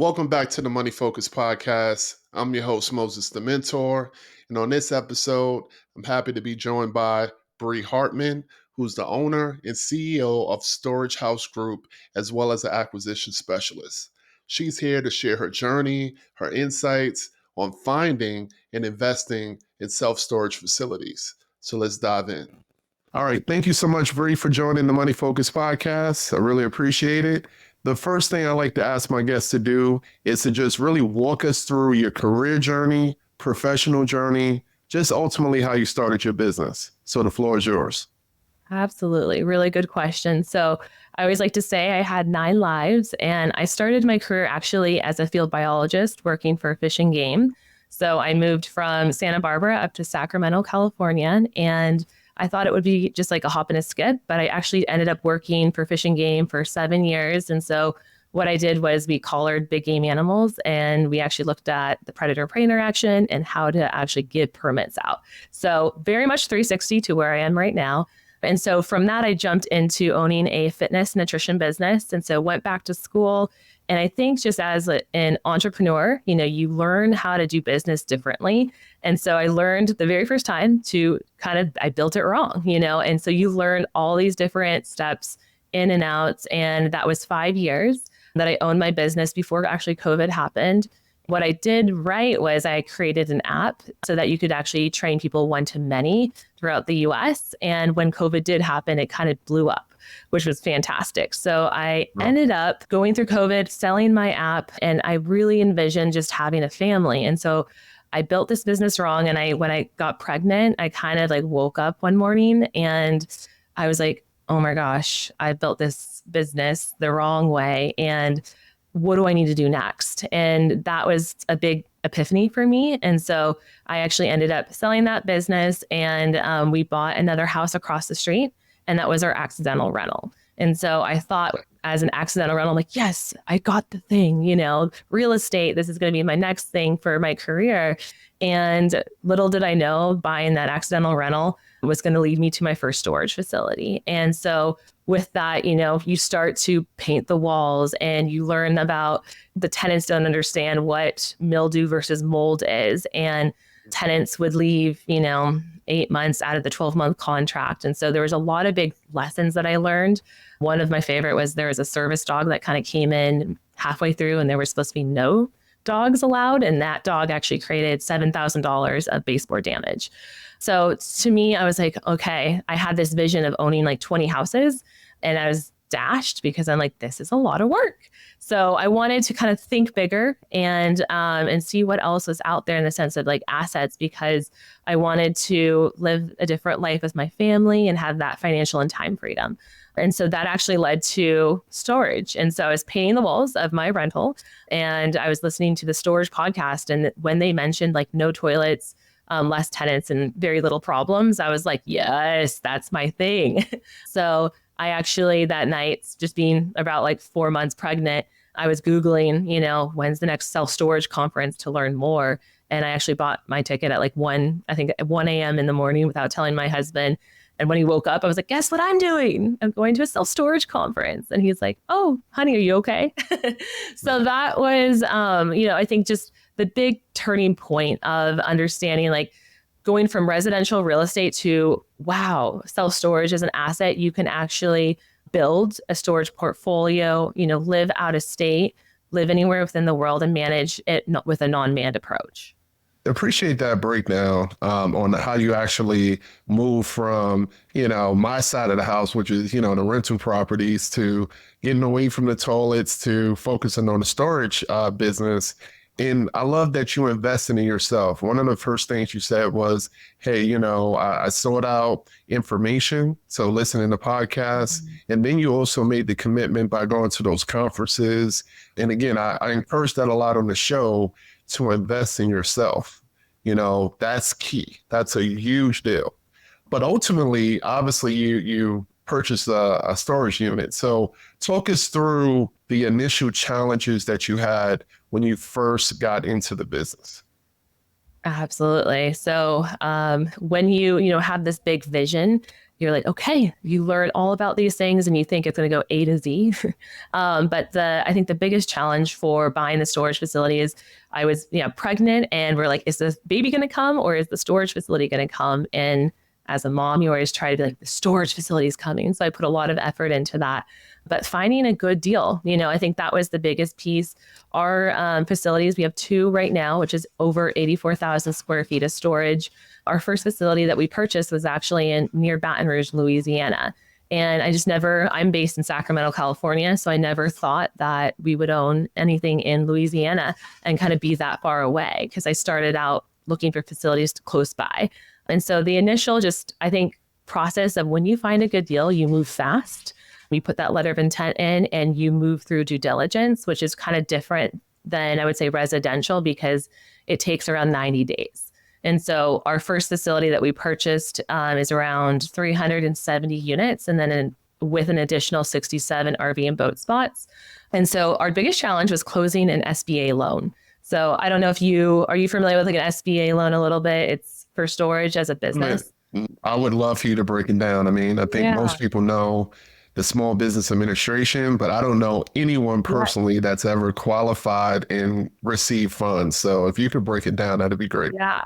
Welcome back to the Money Focus Podcast. I'm your host, Moses the Mentor. And on this episode, I'm happy to be joined by Bree Hartman, who's the owner and CEO of Storage House Group, as well as an acquisition specialist. She's here to share her journey, her insights on finding and investing in self-storage facilities. So let's dive in. All right. Thank you so much, Bree, for joining the Money Focus Podcast. I really appreciate it. The first thing I like to ask my guests to do is to just really walk us through your career journey, professional journey, just ultimately how you started your business. So the floor is yours. Absolutely. Really good question. So I always like to say I had 9 lives, and I started my career actually as a field biologist working for Fish and Game. So I moved from Santa Barbara up to Sacramento, California, and I thought it would be just like a hop and a skip, but I actually ended up working for Fish and Game for 7 years. And so what I did was we collared big game animals, and we actually looked at the predator-prey interaction and how to actually give permits out. So very much 360 to where I am right now. And so from that, I jumped into owning a fitness nutrition business. And so went back to school. And I think just as an entrepreneur, you learn how to do business differently. And so I learned the very first time I built it wrong, and so you learn all these different steps in and outs. And that was 5 years that I owned my business before actually COVID happened. What I did right was I created an app so that you could actually train people one-to-many throughout the US. And when COVID did happen, it kind of blew up, which was fantastic. So I ended up going through COVID, selling my app, and I really envisioned just having a family. And so I built this business wrong. And when I got pregnant, I kind of woke up one morning and I was like, oh my gosh, I built this business the wrong way. And what do I need to do next? And that was a big epiphany for me. And so I actually ended up selling that business, and we bought another house across the street, and that was our accidental rental. And so I thought as an accidental rental, I'm like, yes, I got the thing, real estate, this is going to be my next thing for my career. And little did I know, buying that accidental rental was going to lead me to my first storage facility. And so with that, you start to paint the walls, and you learn about the tenants don't understand what mildew versus mold is. And tenants would leave, 8 months out of the 12-month contract. And so there was a lot of big lessons that I learned. One of my favorite was there was a service dog that kind of came in halfway through, and there were supposed to be no dogs allowed. And that dog actually created $7,000 of baseboard damage. So to me, I was like, okay, I had this vision of owning 20 houses, and I was dashed because I'm like, this is a lot of work. So I wanted to kind of think bigger and see what else was out there in the sense of assets, because I wanted to live a different life with my family and have that financial and time freedom. And so that actually led to storage. And so I was painting the walls of my rental, and I was listening to the storage podcast. And when they mentioned no toilets, less tenants, and very little problems, I was like, yes, that's my thing. So I actually that night, just being about 4 months pregnant, I was Googling, when's the next self-storage conference to learn more. And I actually bought my ticket at 1 a.m. in the morning without telling my husband. And when he woke up, I was like, guess what I'm doing? I'm going to a self-storage conference. And he's like, oh, honey, are you okay? So that was, I think just the big turning point of understanding going from residential real estate to, wow, self-storage is an asset. You can actually build a storage portfolio, live out of state, live anywhere within the world, and manage it with a non-manned approach. Appreciate that breakdown on how you actually move from, my side of the house, which is, the rental properties, to getting away from the toilets to focusing on the storage business. And I love that you invested in yourself. One of the first things you said was, hey, I sought out information. So listening to podcasts. And then you also made the commitment by going to those conferences. And again, I encourage that a lot on the show, to invest in yourself. That's key. That's a huge deal. But ultimately, obviously, you purchased a storage unit. So talk us through the initial challenges that you had when you first got into the business. Absolutely. So when you have this big vision, you're like, okay, you learn all about these things and you think it's going to go A to Z. But I think the biggest challenge for buying the storage facility is I was, pregnant, and we're like, is this baby going to come, or is the storage facility going to come? And as a mom, you always try to be like, the storage facility is coming. So I put a lot of effort into that. But finding a good deal, I think that was the biggest piece. Our facilities, we have 2 right now, which is over 84,000 square feet of storage. Our first facility that we purchased was actually near Baton Rouge, Louisiana. And I'm based in Sacramento, California. So I never thought that we would own anything in Louisiana and kind of be that far away, because I started out looking for facilities close by. And so the initial I think, process of when you find a good deal, you move fast. We put that letter of intent in and you move through due diligence, which is kind of different than, I would say, residential, because it takes around 90 days. And so our first facility that we purchased is around 370 units, and then with an additional 67 RV and boat spots. And so our biggest challenge was closing an SBA loan. So I don't know if are you familiar with like an SBA loan a little bit? It's for storage as a business. I would love for you to break it down. I mean, I think most people know the Small Business Administration, but I don't know anyone personally that's ever qualified and received funds. So if you could break it down, that'd be great. Yeah.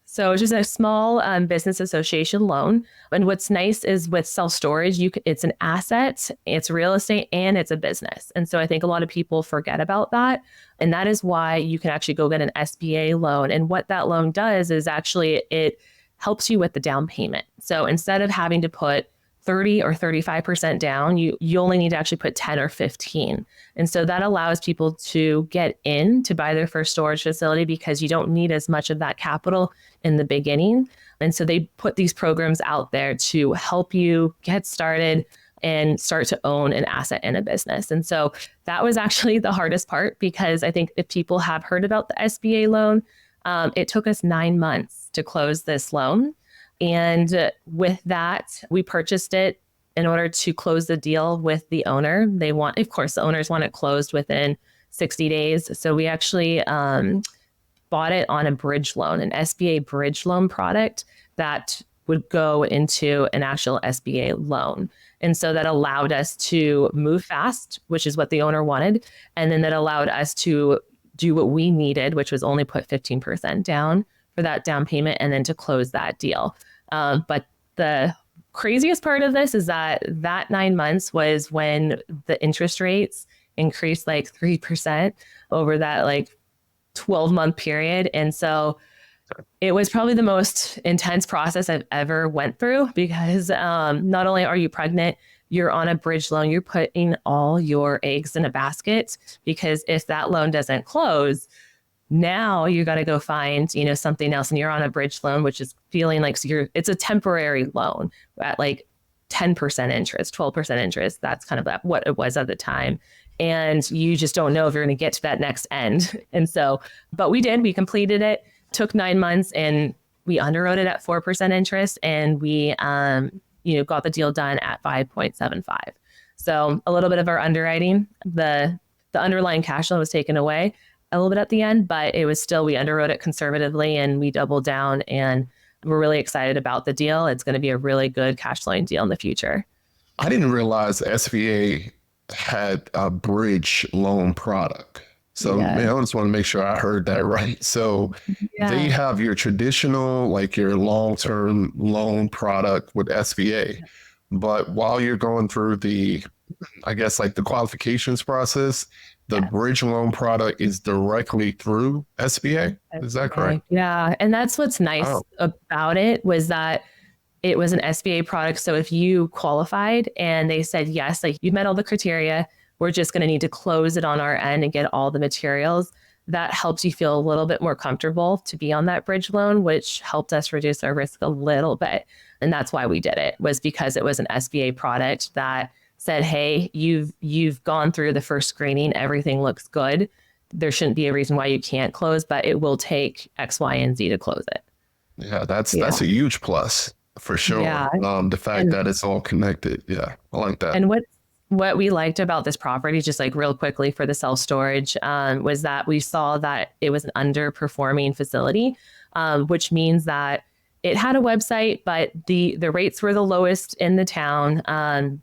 So it's just a small business association loan. And what's nice is with self-storage, it's an asset, it's real estate, and it's a business. And so I think a lot of people forget about that. And that is why you can actually go get an SBA loan. And what that loan does is actually it helps you with the down payment. So instead of having to put 30 or 35% down, you only need to actually put 10 or 15. And so that allows people to get in to buy their first storage facility, because you don't need as much of that capital in the beginning. And so they put these programs out there to help you get started and start to own an asset in a business. And so that was actually the hardest part, because I think if people have heard about the SBA loan, it took us 9 months to close this loan. And with that, we purchased it in order to close the deal with the owner. Of course, the owners want it closed within 60 days. So we actually bought it on a bridge loan, an SBA bridge loan product that would go into an actual SBA loan. And so that allowed us to move fast, which is what the owner wanted. And then that allowed us to do what we needed, which was only put 15% down for that down payment, and then to close that deal. But the craziest part of this is that 9 months was when the interest rates increased like 3% over that like 12-month period. And so it was probably the most intense process I've ever went through, because not only are you pregnant, you're on a bridge loan, you're putting all your eggs in a basket, because if that loan doesn't close, now you got to go find, something else, and you're on a bridge loan, which is feeling like it's a temporary loan at like 10% interest, 12% interest. That's kind of what it was at the time. And you just don't know if you're going to get to that next end. And so, but we completed it, took 9 months, and we underwrote it at 4% interest, and we, got the deal done at 5.75. So a little bit of our underwriting, the underlying cash flow was taken away a little bit at the end, but it was still, we underwrote it conservatively and we doubled down, and we're really excited about the deal. It's going to be a really good cash flowing deal in the future. I didn't realize SBA had a bridge loan product. So man, I just want to make sure I heard that right. So they have your traditional, like your long-term loan product with SBA, but while you're going through the, I guess like the qualifications process, the bridge loan product is directly through SBA. Is that correct? Yeah. And that's what's nice about it, was that it was an SBA product. So if you qualified and they said, yes, like you met all the criteria, we're just going to need to close it on our end and get all the materials, that helps you feel a little bit more comfortable to be on that bridge loan, which helped us reduce our risk a little bit. And that's why we did it, was because it was an SBA product that said, hey, you've gone through the first screening, everything looks good. There shouldn't be a reason why you can't close, but it will take X, Y, and Z to close it. Yeah, that's a huge plus for sure. Yeah. The fact that it's all connected. Yeah, I like that. And what we liked about this property, just like real quickly for the self-storage, was that we saw that it was an underperforming facility, which means that it had a website, but the rates were the lowest in the town.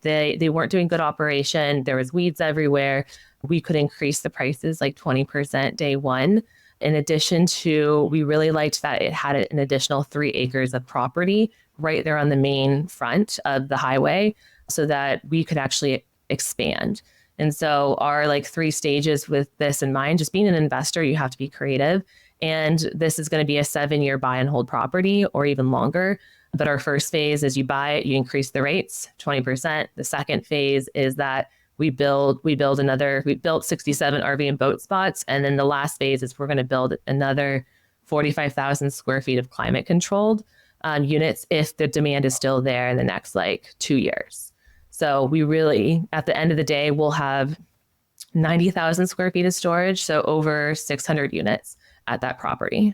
They weren't doing good operation. There was weeds everywhere. We could increase the prices like 20% day one. In addition to, we really liked that it had an additional 3 acres of property right there on the main front of the highway so that we could actually expand. And so our like 3 stages with this in mind, just being an investor, you have to be creative. And this is going to be a 7-year buy and hold property or even longer. But our first phase is you buy it, you increase the rates 20%. The second phase is that we built 67 RV and boat spots. And then the last phase is we're going to build another 45,000 square feet of climate controlled units if the demand is still there in the next like 2 years. So we really, at the end of the day, we'll have 90,000 square feet of storage. So over 600 units at that property.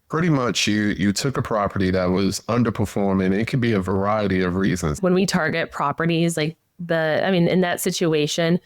Pretty much you took a property that was underperforming. It could be a variety of reasons. When we target properties like in that situation,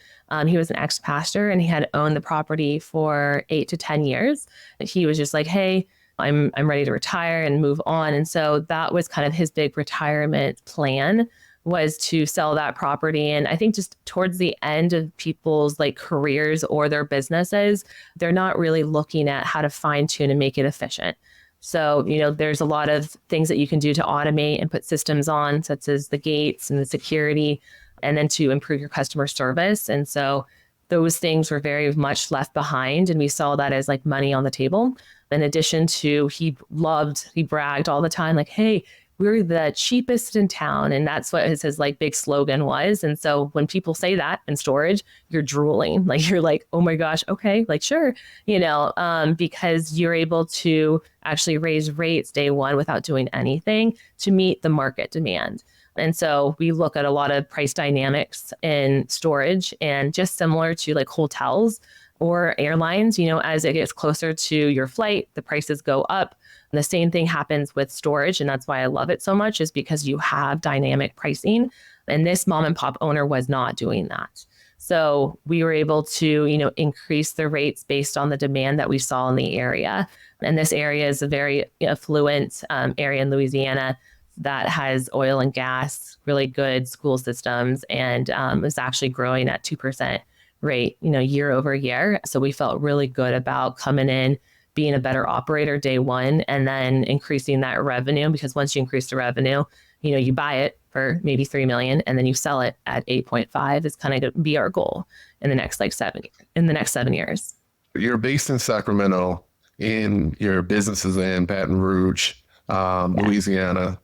he was an ex-pastor and he had owned the property for 8 to 10 years. He was just like, hey, I'm ready to retire and move on. And so that was kind of his big retirement plan, was to sell that property. And I think just towards the end of people's like careers or their businesses, they're not really looking at how to fine tune and make it efficient. So, there's a lot of things that you can do to automate and put systems on, such as the gates and the security, and then to improve your customer service. And so those things were very much left behind. And we saw that as like money on the table. In addition to, he bragged all the time, like, hey, we're the cheapest in town. And that's what his like big slogan was. And so when people say that in storage, you're drooling, like, you're like, oh my gosh, okay, like, sure, because you're able to actually raise rates day one without doing anything to meet the market demand. And so we look at a lot of price dynamics in storage, and just similar to like hotels or airlines, as it gets closer to your flight, the prices go up. And the same thing happens with storage. And that's why I love it so much, is because you have dynamic pricing. And this mom and pop owner was not doing that. So we were able to, increase the rates based on the demand that we saw in the area. And this area is a very affluent area in Louisiana that has oil and gas, really good school systems, and is actually growing at 2% rate, year over year. So we felt really good about coming in, being a better operator day one, and then increasing that revenue, because once you increase the revenue, you buy it for maybe 3 million and then you sell it at 8.5 is kind of going to be our goal in the next 7 years. You're based in Sacramento, and your business is in Baton Rouge, Louisiana.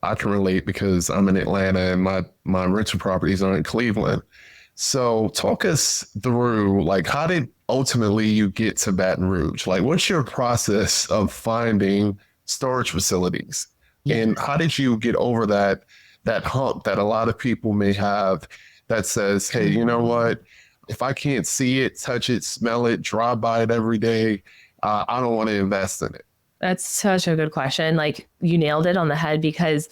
I can relate because I'm in Atlanta and my rental properties are in Cleveland. So talk us through, like, how did ultimately you get to Baton Rouge? Like, what's your process of finding storage facilities? And how did you get over that hump that a lot of people may have that says, hey, you know what? If I can't see it, touch it, smell it, drive by it every day, I don't want to invest in it. That's such a good question. Like, you nailed it on the head, because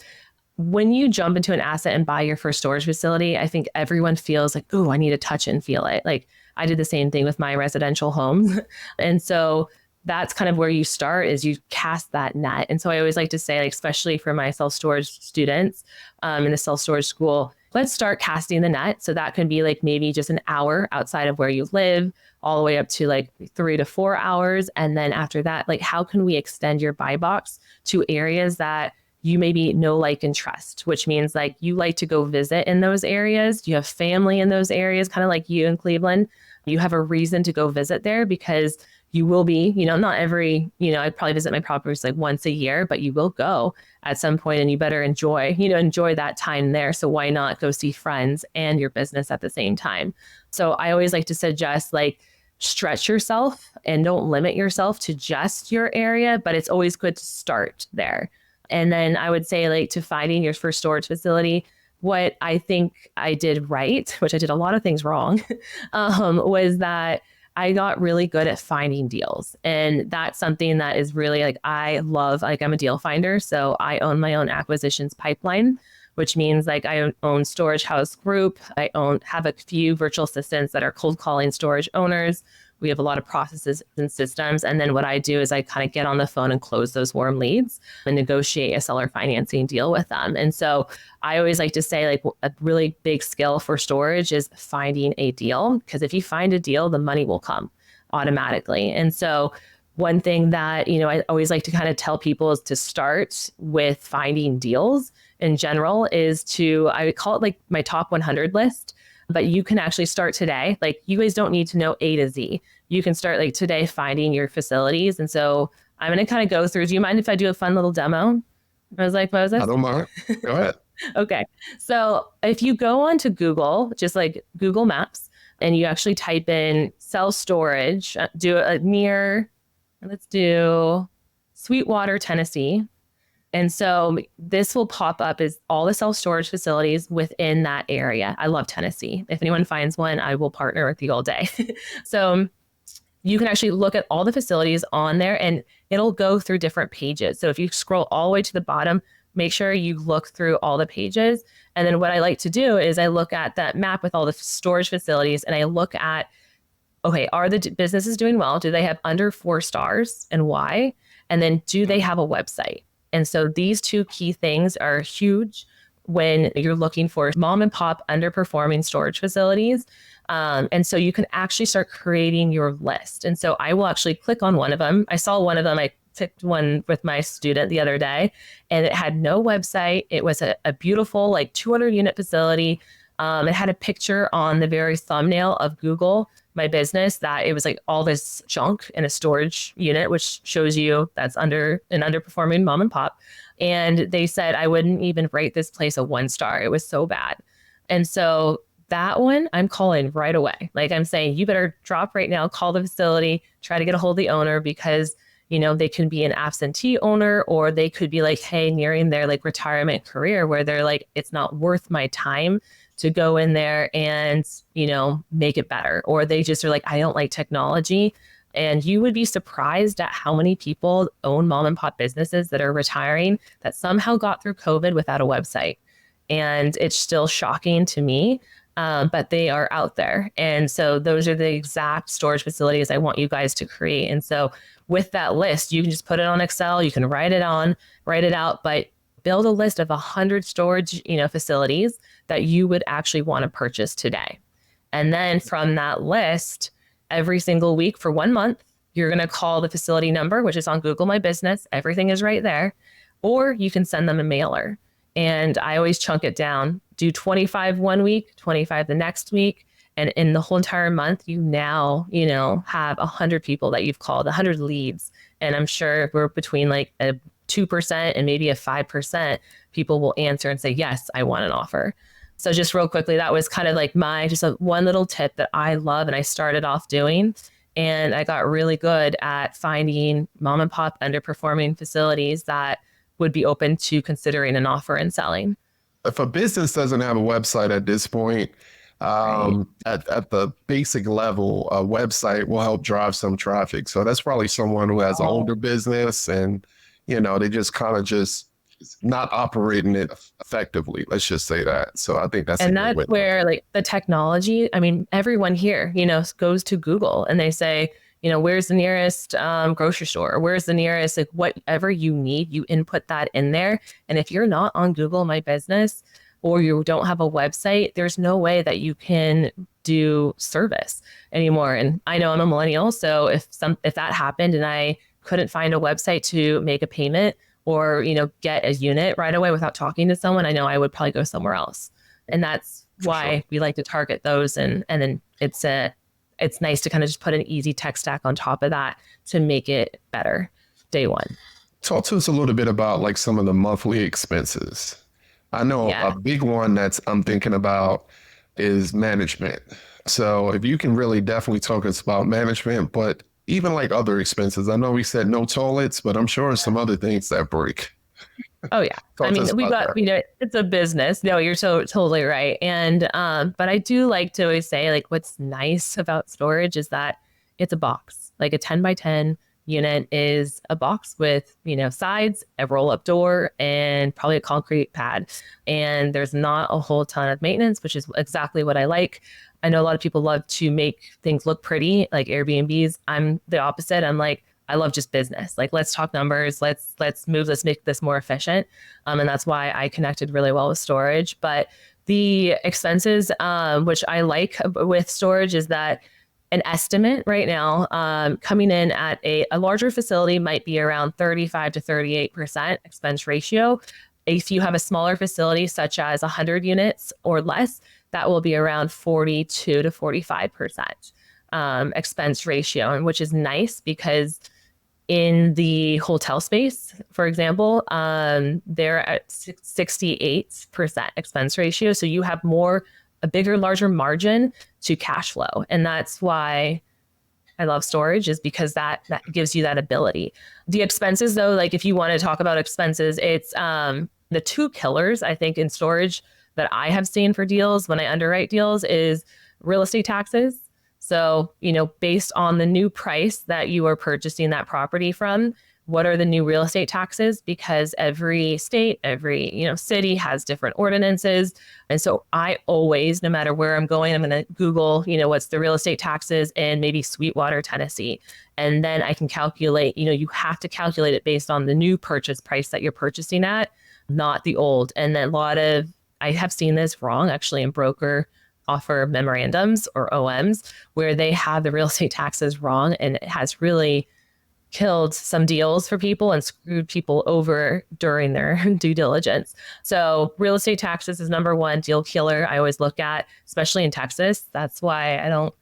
when you jump into an asset and buy your first storage facility, I think everyone feels like, oh, I need to touch it and feel it. Like, I did the same thing with my residential homes. And so that's kind of where you start, is you cast that net. And so I always like to say, like, especially for my self-storage students in the self-storage school, let's start casting the net. So that can be like maybe just an hour outside of where you live, all the way up to like 3 to 4 hours. And then after that, like, how can we extend your buy box to areas that you maybe know, like, and trust, which means like you like to go visit in those areas. You have family in those areas, kind of like you in Cleveland. You have a reason to go visit there, because you will be, not every, I'd probably visit my properties like once a year, but you will go at some point, and you better enjoy that time there. So why not go see friends and your business at the same time? So I always like to suggest, like, stretch yourself and don't limit yourself to just your area, but it's always good to start there. And then I would say, like, to finding your first storage facility, what I think I did right, which I did a lot of things wrong, was that I got really good at finding deals. And that's something that is really, like, I love, like, I'm a deal finder. So I own my own acquisitions pipeline, which means like I own Storage House Group. I have a few virtual assistants that are cold calling storage owners. We have a lot of processes and systems. And then what I do is I kind of get on the phone and close those warm leads and negotiate a seller financing deal with them. And so I always like to say, like, a really big skill for storage is finding a deal, because if you find a deal, the money will come automatically. And so one thing that, I always like to kind of tell people is to start with finding deals in general is I call it like my top 100 list, but you can actually start today. Like, you guys don't need to know A to Z. You can start like today finding your facilities. And so I'm going to kind of go through. Do you mind if I do a fun little demo? I was like, Moses? I don't mind. Go ahead. Okay. So if you go onto Google, just like Google Maps, and you actually type in self-storage, do it near, let's do Sweetwater, Tennessee. And so this will pop up as all the self-storage facilities within that area. I love Tennessee. If anyone finds one, I will partner with you all day. So you can actually look at all the facilities on there, and it'll go through different pages. So if you scroll all the way to the bottom, make sure you look through all the pages. And then what I like to do is I look at that map with all the storage facilities, and I look at, okay, are the businesses doing well? Do they have under 4 stars, and why? And then do they have a website? And so these two key things are huge when you're looking for mom and pop underperforming storage facilities. And so you can actually start creating your list. And so I will actually click on one of them. I saw one of them. I picked one with my student the other day, and it had no website. It was a beautiful, like 200 unit facility. It had a picture on the very thumbnail of Google My Business that it was like all this junk in a storage unit, which shows you that's under an underperforming mom and pop. And they said, I wouldn't even rate this place a 1 star. It was so bad. And so that one I'm calling right away. Like, I'm saying, you better drop right now, call the facility, try to get a hold of the owner, because they could be an absentee owner, or they could be like, hey, nearing their like retirement career, where they're like, it's not worth my time to go in there and, make it better. Or they just are like, I don't like technology. And you would be surprised at how many people own mom and pop businesses that are retiring that somehow got through COVID without a website. And it's still shocking to me, but they are out there. And so those are the exact storage facilities I want you guys to create. And so with that list, you can just put it on Excel, you can write it out, but build a list of 100 storage, facilities that you would actually want to purchase today. And then from that list, every single week for 1 month, you're going to call the facility number, which is on Google My Business. Everything is right there. Or you can send them a mailer. And I always chunk it down. Do 25 one week, 25 the next week. And in the whole entire month, you now, have 100 people that you've called, 100 leads. And I'm sure we're between like a 2% and maybe a 5% people will answer and say, yes, I want an offer. So just real quickly, that was kind of like one little tip that I love and I started off doing. And I got really good at finding mom and pop underperforming facilities that would be open to considering an offer and selling. If a business doesn't have a website at this point, Right. at the basic level, a website will help drive some traffic. So that's probably someone who has an older business and, they just kind of just not operating it effectively. Let's just say that. So I think that's And that's where like the technology, I mean, everyone here, goes to Google and they say, where's the nearest grocery store? Where's the nearest, like whatever you need, you input that in there. And if you're not on Google My Business or you don't have a website, there's no way that you can do service anymore. And I know I'm a millennial. So if that happened and I couldn't find a website to make a payment or, get a unit right away without talking to someone, I know I would probably go somewhere else. And that's why we like to target those. And then it's nice to kind of just put an easy tech stack on top of that to make it better day one. Talk to us a little bit about like some of the monthly expenses. I know Yeah. a big one that I'm thinking about is management. So if you can really definitely talk us about management, but even like other expenses. I know we said no toilets, but I'm sure some other things that break. Oh yeah. Talk to us we about got, that. it's a business. No, you're totally right. And, but I do like to always say like, what's nice about storage is that it's a box, like a 10 by 10 unit is a box with, sides, a roll up door and probably a concrete pad. And there's not a whole ton of maintenance, which is exactly what I like. I know a lot of people love to make things look pretty, like Airbnbs. I'm the opposite. I'm like, I love just business. Like, let's talk numbers. Let's move. Let's make this more efficient. And that's why I connected really well with storage. But the expenses, which I like with storage, is that an estimate right now coming in at a larger facility might be around 35 to 38% expense ratio. If you have a smaller facility, such as 100 units or less, that will be around 42 to 45% expense ratio, and which is nice because in the hotel space, for example, they're at 68% expense ratio. So you have a bigger, larger margin to cash flow. And that's why I love storage, is because that gives you that ability. The expenses, though, like if you want to talk about expenses, it's the two killers, I think, in storage that I have seen for deals when I underwrite deals is real estate taxes. So, based on the new price that you are purchasing that property from, what are the new real estate taxes? Because every state, every, city has different ordinances. And so I always, no matter where I'm going, I'm going to Google, what's the real estate taxes in maybe Sweetwater, Tennessee. And then I can calculate, you have to calculate it based on the new purchase price that you're purchasing at, not the old. And then I have seen this wrong actually in broker offer memorandums or OMs where they have the real estate taxes wrong, and it has really killed some deals for people and screwed people over during their due diligence. So real estate taxes is number one deal killer I always look at, especially in Texas. That's why I don't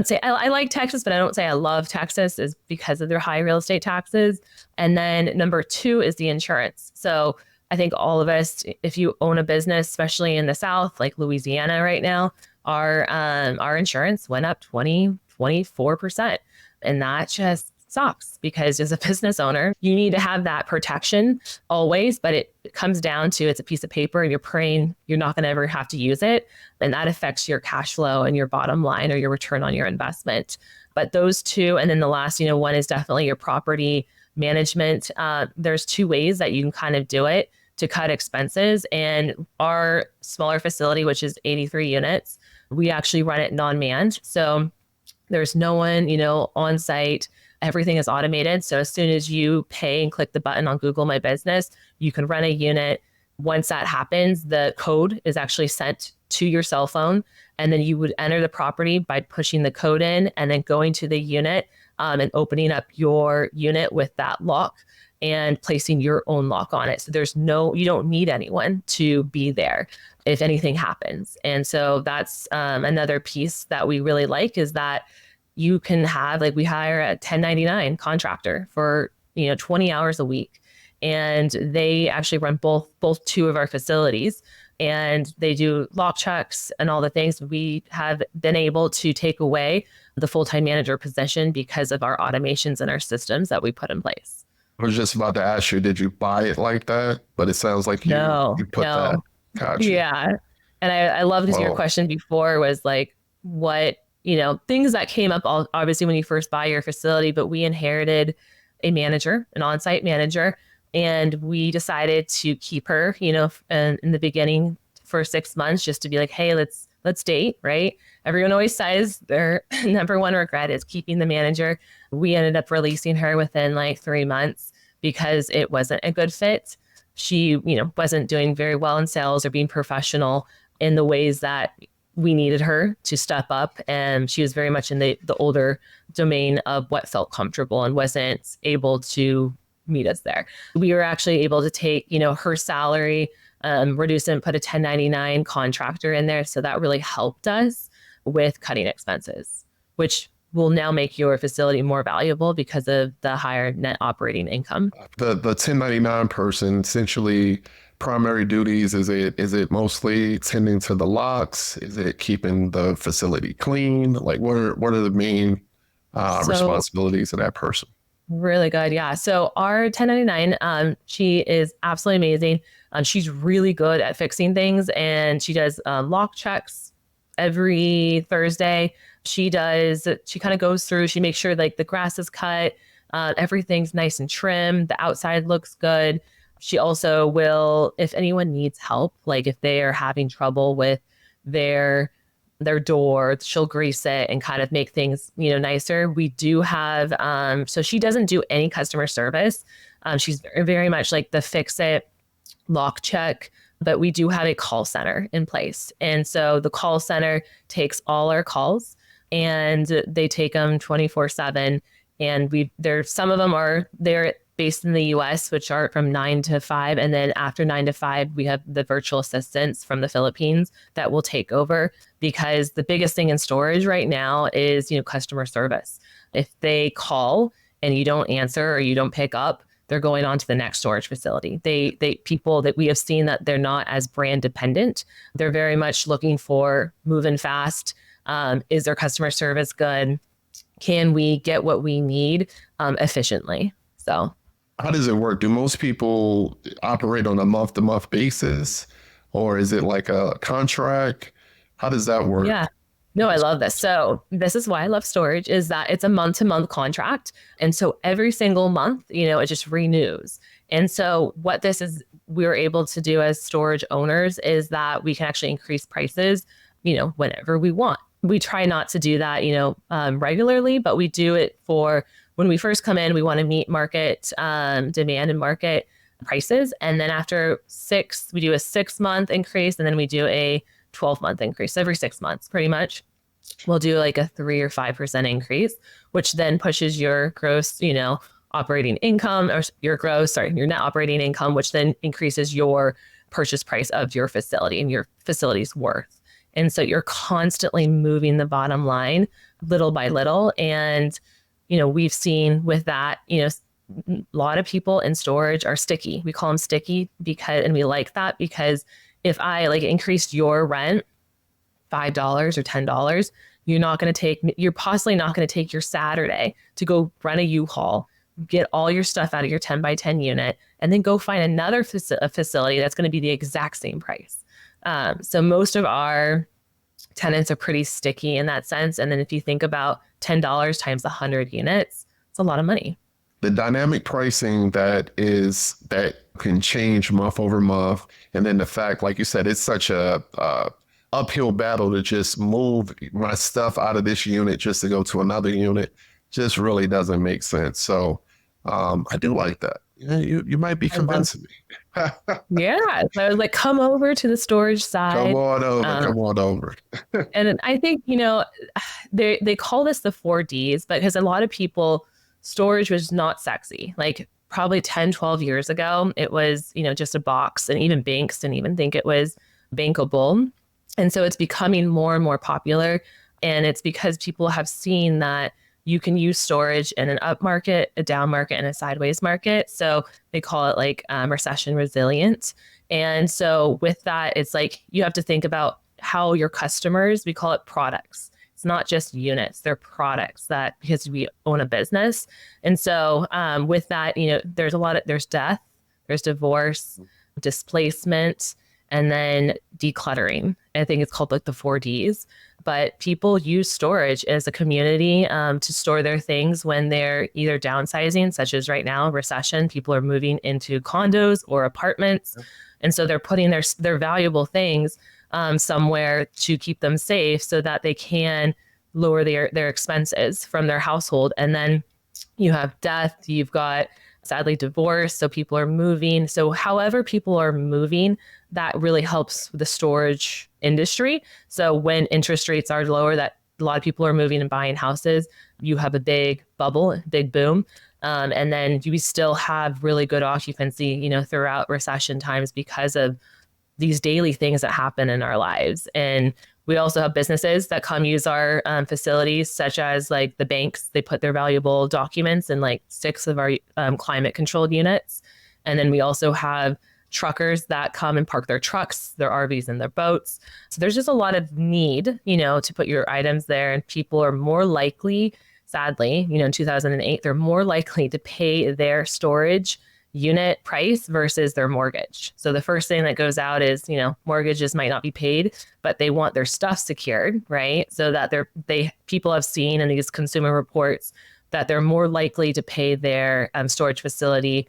say I like Texas, but I don't say I love Texas, is because of their high real estate taxes. And then number two is the insurance. So I think all of us, if you own a business, especially in the South, like Louisiana right now, our insurance went up 24%. And that just sucks, because as a business owner, you need to have that protection always, but it comes down to, it's a piece of paper and you're praying you're not going to ever have to use it. And that affects your cash flow and your bottom line or your return on your investment. But those two, and then the last, one is definitely your property management. There's two ways that you can kind of do it to cut expenses. And our smaller facility, which is 83 units, we actually run it non-manned. So there's no one, on site. Everything is automated. So as soon as you pay and click the button on Google My Business, you can rent a unit. Once that happens, the code is actually sent to your cell phone. And then you would enter the property by pushing the code in and then going to the unit and opening up your unit with that lock and placing your own lock on it. So you don't need anyone to be there if anything happens. And so that's another piece that we really like, is that you can have, like, we hire a 1099 contractor for 20 hours a week, and they actually run both two of our facilities, and they do lock checks and all the things. We have been able to take away the full-time manager position because of our automations and our systems that we put in place. I was just about to ask you, did you buy it like that? But it sounds like you put that. Gotcha. Yeah. And I love this. Your question before was like, what, things that came up obviously when you first buy your facility, but we inherited a manager, an on-site manager, and we decided to keep her, in the beginning for 6 months, just to be like, hey, let's date, right? Everyone always says their number one regret is keeping the manager. We ended up releasing her within like 3 months because it wasn't a good fit. She, wasn't doing very well in sales or being professional in the ways that we needed her to step up. And she was very much in the older domain of what felt comfortable and wasn't able to meet us there. We were actually able to take, her salary, reduce it and put a 1099 contractor in there. So that really helped us with cutting expenses, which will now make your facility more valuable because of the higher net operating income. The 1099 person, essentially primary duties, is it mostly tending to the locks? Is it keeping the facility clean? Like what are the main responsibilities of that person? Really good. Yeah. So our 1099, she is absolutely amazing. She's really good at fixing things, and she does lock checks every Thursday. She kind of goes through, she makes sure like the grass is cut, everything's nice and trim, the outside looks good. She also will, if anyone needs help, like if they are having trouble with their their door. She'll grease it and kind of make things, nicer. We do have, so she doesn't do any customer service. She's very, very much like the fix it, lock check, but we do have a call center in place. And so the call center takes all our calls and they take them 24/7. And some of them they're based in the US, which are from 9 to 5. And then after 9 to 5, we have the virtual assistants from the Philippines that will take over, because the biggest thing in storage right now is, customer service. If they call and you don't answer or you don't pick up, they're going on to the next storage facility. They people that we have seen that they're not as brand dependent. They're very much looking for moving fast. Is their customer service good? Can we get what we need efficiently? So How does it work? Do most people operate on a month to month basis, or is it like a contract? How does that work? yeah. No, I love this. So this is why I love storage, is that it's a month to month contract. And so every single month, it just renews. And so what this is, we're able to do as storage owners is that we can actually increase prices, whenever we want. We try not to do that, regularly, but we do it for when we first come in. We want to meet market demand and market prices. And then after we do a 6 month increase, and then we do a 12-month increase every 6 months, pretty much. We'll do like a 3 or 5% increase, which then pushes your gross, operating income, or your net operating income, which then increases your purchase price of your facility and your facility's worth. And so you're constantly moving the bottom line little by little. And, we've seen with that, a lot of people in storage are sticky. We call them sticky and we like that because if I increased your rent $5 or $10, you're possibly not going to take your Saturday to go rent a U-Haul, get all your stuff out of your 10 by 10 unit, and then go find another facility that's going to be the exact same price. So most of our tenants are pretty sticky in that sense. And then if you think about $10 times 100 units, it's a lot of money. The dynamic pricing that can change month over month, and then the fact, like you said, it's such a uphill battle to just move my stuff out of this unit just to go to another unit, just really doesn't make sense. So I do like that. Yeah, you might be convincing me. Yeah, so I was like, come over to the storage side. Come on over. And I think they call this the 4Ds, but because a lot of people, storage was not sexy. Like probably 10, 12 years ago, it was, just a box, and even banks didn't even think it was bankable. And so it's becoming more and more popular. And it's because people have seen that you can use storage in an up market, a down market, and a sideways market. So they call it recession resilient. And so with that, it's you have to think about how your customers, we call it products. It's not just units, they're products because we own a business. And so with that, there's death, there's divorce, displacement, and then decluttering. I think it's called the 4Ds. But people use storage as a community to store their things when they're either downsizing, such as right now, recession, people are moving into condos or apartments. And so they're putting their valuable things somewhere to keep them safe so that they can lower their expenses from their household. And then you have death, you've got sadly divorce, so people are moving. So however people are moving, that really helps the storage industry. So when interest rates are lower, that a lot of people are moving and buying houses, you have a big bubble, big boom. And then we still have really good occupancy, throughout recession times because of these daily things that happen in our lives. And we also have businesses that come use our facilities, such as the banks. They put their valuable documents in 6 of our climate controlled units. And then we also have truckers that come and park their trucks, their RVs, and their boats. So there's just a lot of need, to put your items there. And people are more likely, sadly, in 2008, they're more likely to pay their storage unit price versus their mortgage. So the first thing that goes out is, mortgages might not be paid, but they want their stuff secured, right? So that people have seen in these consumer reports that they're more likely to pay their storage facility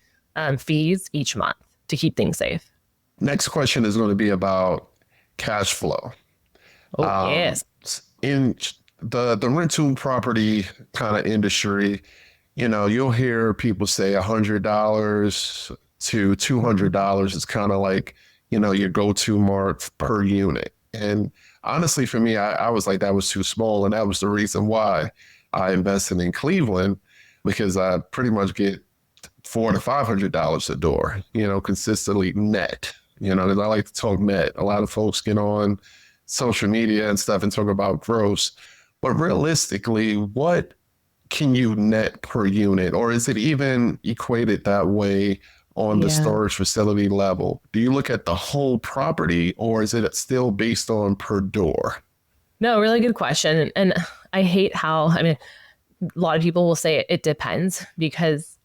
fees each month to keep things safe. Next question is going to be about cash flow. Oh, yes. in the rental property kind of industry, you'll hear people say $100 to $200 is kind of like, your go-to mark per unit. And honestly, for me, I was like, that was too small. And that was the reason why I invested in Cleveland, because I pretty much get $400 to $500 a door, consistently net. Because I like to talk net. A lot of folks get on social media and stuff and talk about gross. But realistically, what can you net per unit? Or is it even equated that way on the Yeah. storage facility level? Do you look at the whole property, or is it still based on per door? No, really good question. And I hate how, I mean, a lot of people will say it depends because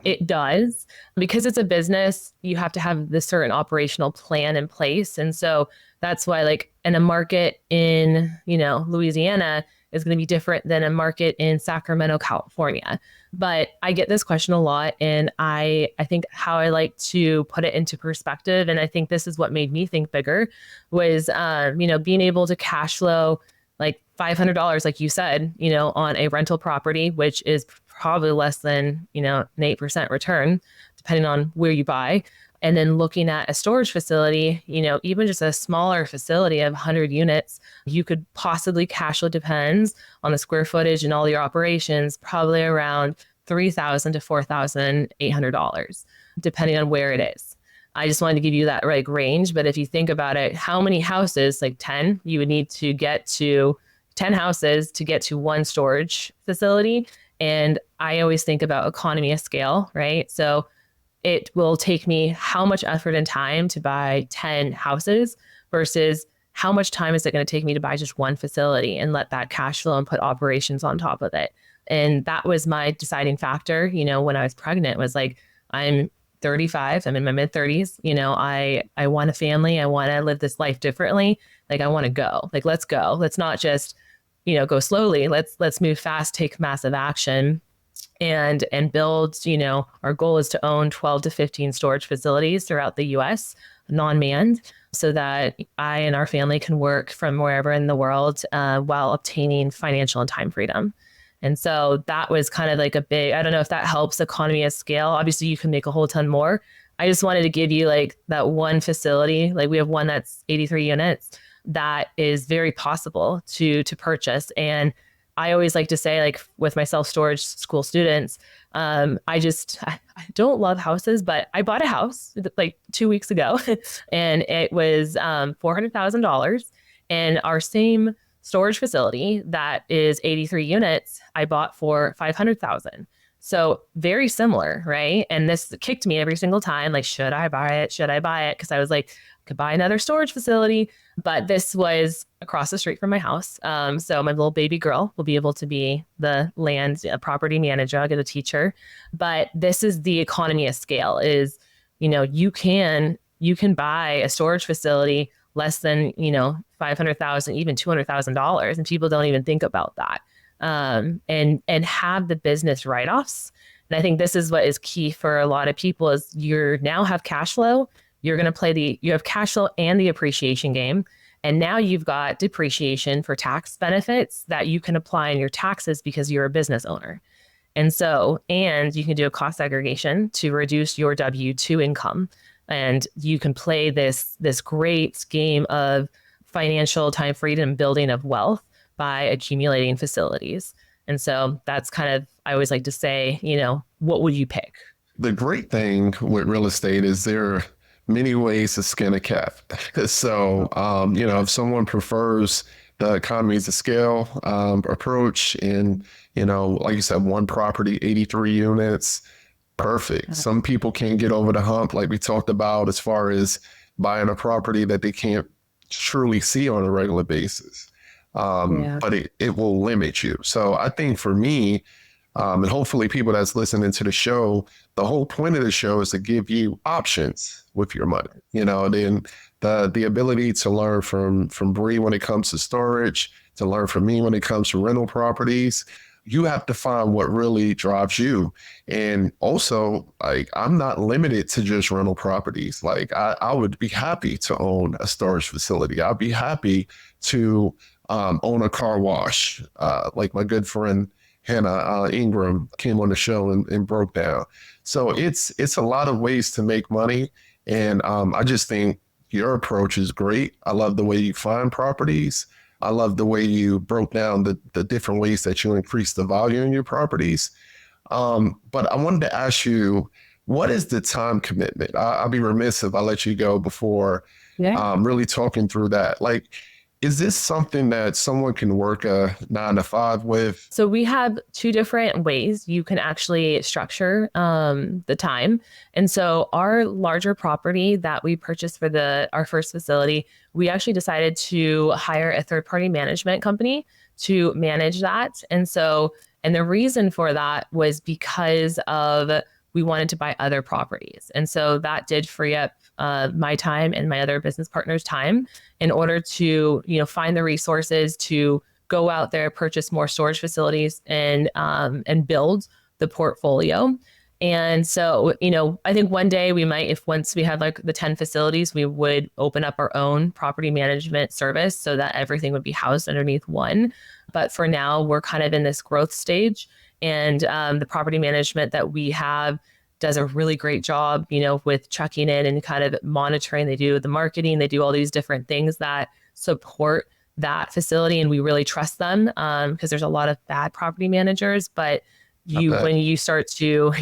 it does. Because it's a business, you have to have this certain operational plan in place. And so that's why like in a market in, Louisiana is going to be different than a market in Sacramento, California. But I get this question a lot, and I think how I like to put it into perspective, and I think this is what made me think bigger, was being able to cash flow like $500, like you said, on a rental property, which is probably less than, an 8% return, depending on where you buy. And then looking at a storage facility, even just a smaller facility of 100 units, you could possibly cash flow, depends on the square footage and all your operations, probably around $3,000 to $4,800, depending on where it is. I just wanted to give you that like range. But if you think about it, how many houses, like 10, you would need to get to 10 houses to get to one storage facility. And I always think about economy of scale, right? So it will take me how much effort and time to buy 10 houses versus how much time is it going to take me to buy just one facility and let that cash flow and put operations on top of it. And that was my deciding factor, when I was pregnant, was like, I'm 35, I'm in my mid 30s, I want a family. I want to live this life differently. Like I want to go, like, let's go. Let's not just, go slowly. Let's move fast, take massive action and build, our goal is to own 12 to 15 storage facilities throughout the US, non-manned, so that I and our family can work from wherever in the world while obtaining financial and time freedom. And so that was kind of like a big, I don't know if that helps economy of scale. Obviously, you can make a whole ton more. I just wanted to give you like that one facility. Like we have one that's 83 units that is very possible to purchase. And I always like to say, like with my self-storage school students, I don't love houses, but I bought a house like 2 weeks ago and it was $400,000. And our same storage facility that is 83 units, I bought for 500,000. So very similar, right? And this kicked me every single time. Like, should I buy it? Should I buy it? Because I was like, I could buy another storage facility, but this was across the street from my house. So my little baby girl will be able to be the land property manager. I'll get to teach her. But this is the economy of scale. Is you can buy a storage facility less than 500,000, even $200,000, and people don't even think about that. And have the business write-offs. And I think this is what is key for a lot of people is you now have cash flow. You're going to play you have cash flow and the appreciation game. And now you've got depreciation for tax benefits that you can apply in your taxes because you're a business owner. And you can do a cost segregation to reduce your W-2 income. And you can play this great game of financial time freedom, building of wealth by accumulating facilities. And so that's kind of, I always like to say, what would you pick? The great thing with real estate is there are many ways to skin a cat. So, if someone prefers the economies of scale approach and, like you said, one property, 83 units, perfect. Some people can't get over the hump, like we talked about, as far as buying a property that they can't truly see on a regular basis. But it will limit you. So I think for me, and hopefully people that's listening to the show, the whole point of the show is to give you options with your money. Then the ability to learn from Bree when it comes to storage, to learn from me when it comes to rental properties. you have to find what really drives you. And also, like, I'm not limited to just rental properties. Like, I would be happy to own a storage facility. I'd be happy to own a car wash. Like my good friend Hannah Ingram came on the show and broke down. So it's a lot of ways to make money, and I just think your approach is great. I love the way you find properties. I love the way you broke down the different ways that you increase the value in your properties. But I wanted to ask you, what is the time commitment? I'll be remiss if I let you go before Yeah. really talking through that. Like, is this something that someone can work a 9 to 5 with? So we have two different ways you can actually structure the time. And so our larger property that we purchased for our first facility, we actually decided to hire a third party management company to manage that. And the reason for that was because of we wanted to buy other properties. And so that did free up my time and my other business partner's time in order to, find the resources to go out there, purchase more storage facilities, and build the portfolio. And so, I think one day we might, if once we have like the 10 facilities, we would open up our own property management service so that everything would be housed underneath one. But for now, we're kind of in this growth stage. And the property management that we have does a really great job, with checking in and kind of monitoring. They do the marketing, they do all these different things that support that facility. And we really trust them because there's a lot of bad property managers. But when you start to,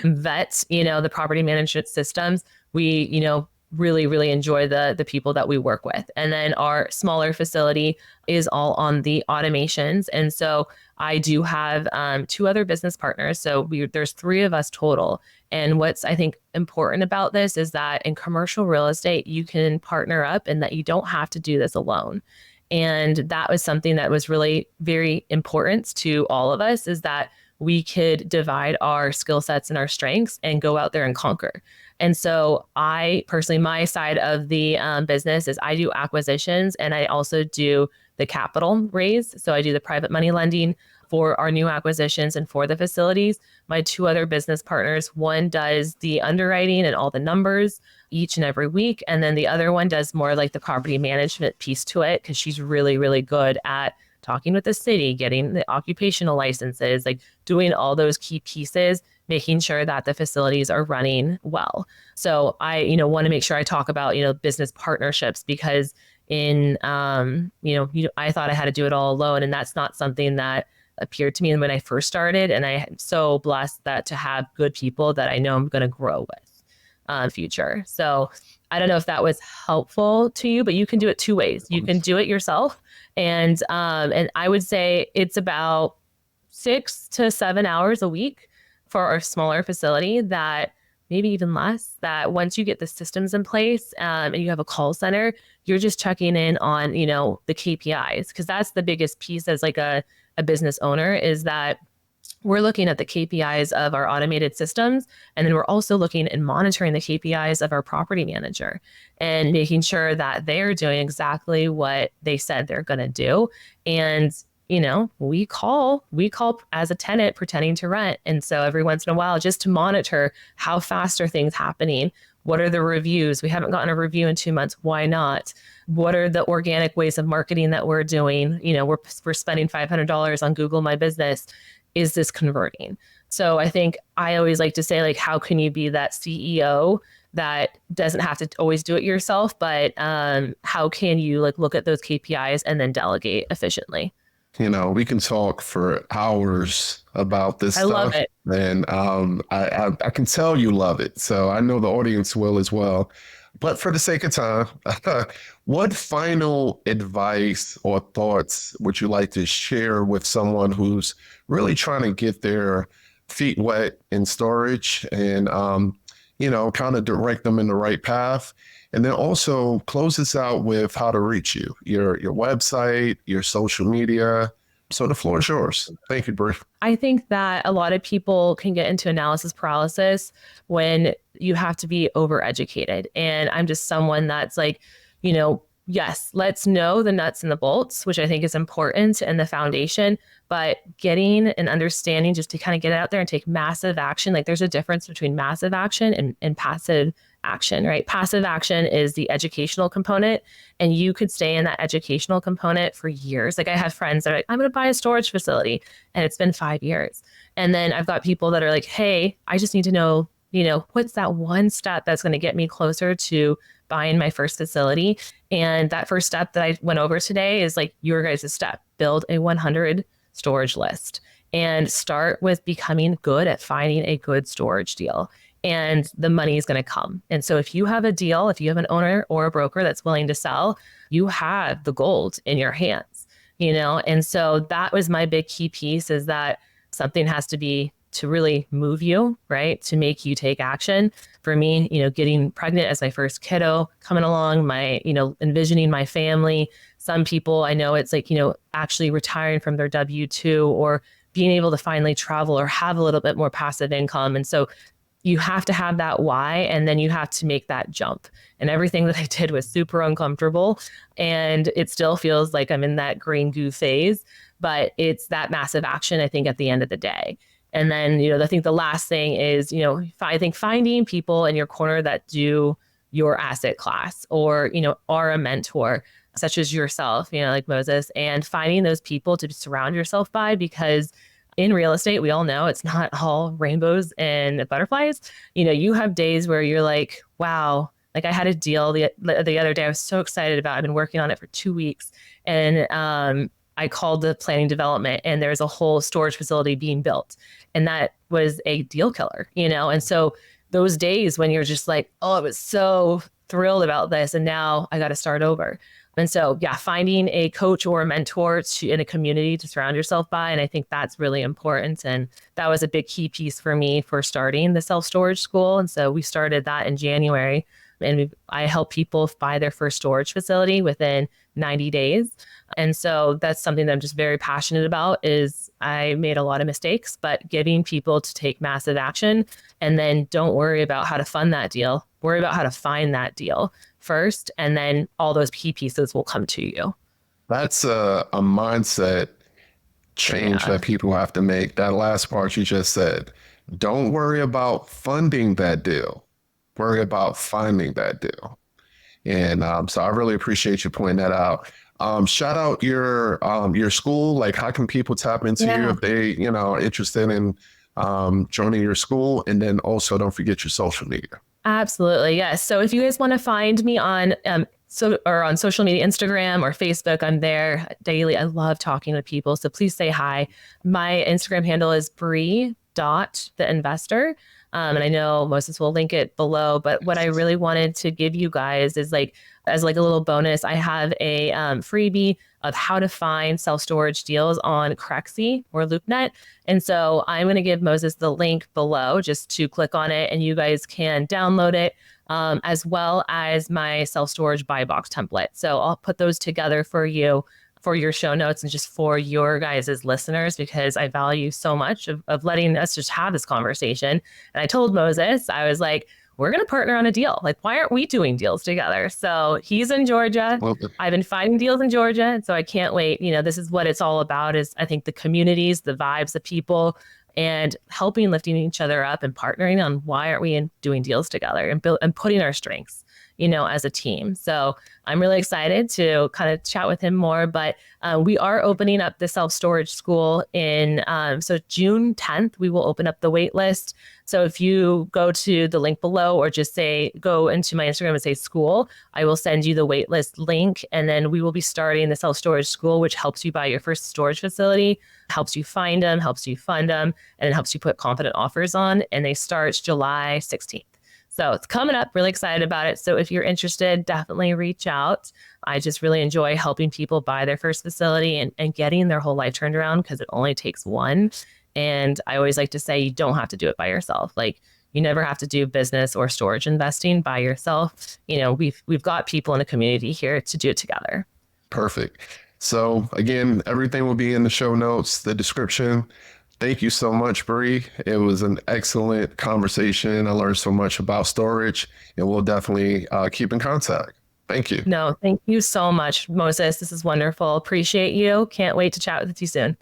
vet, the property management systems, we, really, really enjoy the people that we work with. And then our smaller facility is all on the automations. And so I do have two other business partners. So there's three of us total. And what's I think important about this is that in commercial real estate, you can partner up and that you don't have to do this alone. And that was something that was really very important to all of us, is that we could divide our skill sets and our strengths and go out there and conquer. And so I personally, my side of the business is I do acquisitions and I also do the capital raise. So I do the private money lending for our new acquisitions and for the facilities. My two other business partners, one does the underwriting and all the numbers each and every week. And then the other one does more like the property management piece to it, because she's really, really good at talking with the city, getting the occupational licenses, like doing all those key pieces, making sure that the facilities are running well. So I, want to make sure I talk about, business partnerships, because I thought I had to do it all alone. And that's not something that appeared to me when I first started. And I am so blessed that to have good people that I know I'm going to grow with future. So I don't know if that was helpful to you, but you can do it two ways. You can do it yourself. And I would say it's about 6 to 7 hours a week for our smaller facility, that maybe even less, that once you get the systems in place and you have a call center, you're just checking in on, the KPIs, because that's the biggest piece as like a business owner, is that we're looking at the KPIs of our automated systems. And then we're also looking and monitoring the KPIs of our property manager and making sure that they're doing exactly what they said they're going to do. And, we call as a tenant pretending to rent. And so every once in a while, just to monitor how fast are things happening. What are the reviews? We haven't gotten a review in 2 months. Why not? What are the organic ways of marketing that we're doing? We're spending $500 on Google My Business. Is this converting? So I think I always like to say, like, how can you be that CEO that doesn't have to always do it yourself, but how can you look at those KPIs and then delegate efficiently? We can talk for hours about this I stuff. love it. And I can tell you love it. So I know the audience will as well. But for the sake of time, what final advice or thoughts would you like to share with someone who's really trying to get their feet wet in storage and, kind of direct them in the right path? And then also close this out with how to reach you, your website, your social media. So the floor is yours. Thank you, Bree. I think that a lot of people can get into analysis paralysis when you have to be overeducated. And I'm just someone that's like, yes, let's know the nuts and the bolts, which I think is important and the foundation, but getting an understanding just to kind of get out there and take massive action. Like there's a difference between massive action and passive action, right? Passive action is the educational component, and you could stay in that educational component for years. Like I have friends that are like, I'm going to buy a storage facility, and it's been 5 years. And then I've got people that are like, hey, I just need to know, what's that one step that's going to get me closer to buying my first facility. And that first step that I went over today is like your guys' step. Build a 100 storage list and start with becoming good at finding a good storage deal. And the money is going to come. And so if you have a deal, if you have an owner or a broker that's willing to sell, you have the gold in your hands, And so that was my big key piece, is that something has to be to really move you, right? To make you take action. For me, getting pregnant as my first kiddo, coming along, envisioning my family. Some people I know it's like, actually retiring from their W-2 or being able to finally travel or have a little bit more passive income. And so you have to have that why, and then you have to make that jump. And everything that I did was super uncomfortable. And it still feels like I'm in that green goo phase, but it's that massive action, I think, at the end of the day. And then, I think the last thing is, I think finding people in your corner that do your asset class or, are a mentor, such as yourself, like Moses, and finding those people to surround yourself by, because in real estate, we all know it's not all rainbows and butterflies. You have days where you're like, wow, like I had a deal the other day I was so excited about. I've been working on it for 2 weeks. And I called the planning development, and there's a whole storage facility being built. And that was a deal killer, And so those days when you're just like, oh, I was so thrilled about this, and now I got to start over. And so, yeah, finding a coach or a mentor in a community to surround yourself by. And I think that's really important. And that was a big key piece for me for starting the self-storage school. And so we started that in January. And I help people buy their first storage facility within 90 days. And so that's something that I'm just very passionate about. Is I made a lot of mistakes, but getting people to take massive action, and then don't worry about how to fund that deal. Worry about how to find that deal first, and then all those key pieces will come to you. That's a mindset change that people have to make. That last part you just said. Don't worry about funding that deal. Worry about finding that deal. And so I really appreciate you pointing that out. Shout out your school. Like, how can people tap into you if they, are interested in joining your school? And then also don't forget your social media. Absolutely. Yes. So if you guys want to find me on on social media, Instagram or Facebook, I'm there daily. I love talking with people. So please say hi. My Instagram handle is Bree.theinvestor. And I know Moses will link it below, but what I really wanted to give you guys is as a little bonus, I have a freebie of how to find self-storage deals on Crexy or LoopNet. And so I'm going to give Moses the link below just to click on it, and you guys can download it, as well as my self-storage buy box template. So I'll put those together for you for your show notes and just for your guys' listeners, because I value so much of letting us just have this conversation. And I told Moses, I was like, we're going to partner on a deal. Like, why aren't we doing deals together? So he's in Georgia. I've been finding deals in Georgia. And so I can't wait. This is what it's all about, is I think the communities, the vibes, the people, and helping, lifting each other up and partnering on why aren't we doing deals together and putting our strengths, as a team. So I'm really excited to kind of chat with him more, but we are opening up the self-storage school so June 10th, we will open up the wait list. So if you go to the link below, or just go into my Instagram and say school, I will send you the wait list link. And then we will be starting the self-storage school, which helps you buy your first storage facility, helps you find them, helps you fund them, and it helps you put confident offers on. And they start July 16th. So it's coming up, really excited about it. So if you're interested, definitely reach out. I just really enjoy helping people buy their first facility and getting their whole life turned around, because it only takes one. And I always like to say, you don't have to do it by yourself. Like, you never have to do business or storage investing by yourself. We've got people in the community here to do it together. Perfect. So again, everything will be in the show notes, the description. Thank you so much, Bree. It was an excellent conversation. I learned so much about storage, and we'll definitely keep in contact. Thank you. No, thank you so much, Moses. This is wonderful. Appreciate you. Can't wait to chat with you soon.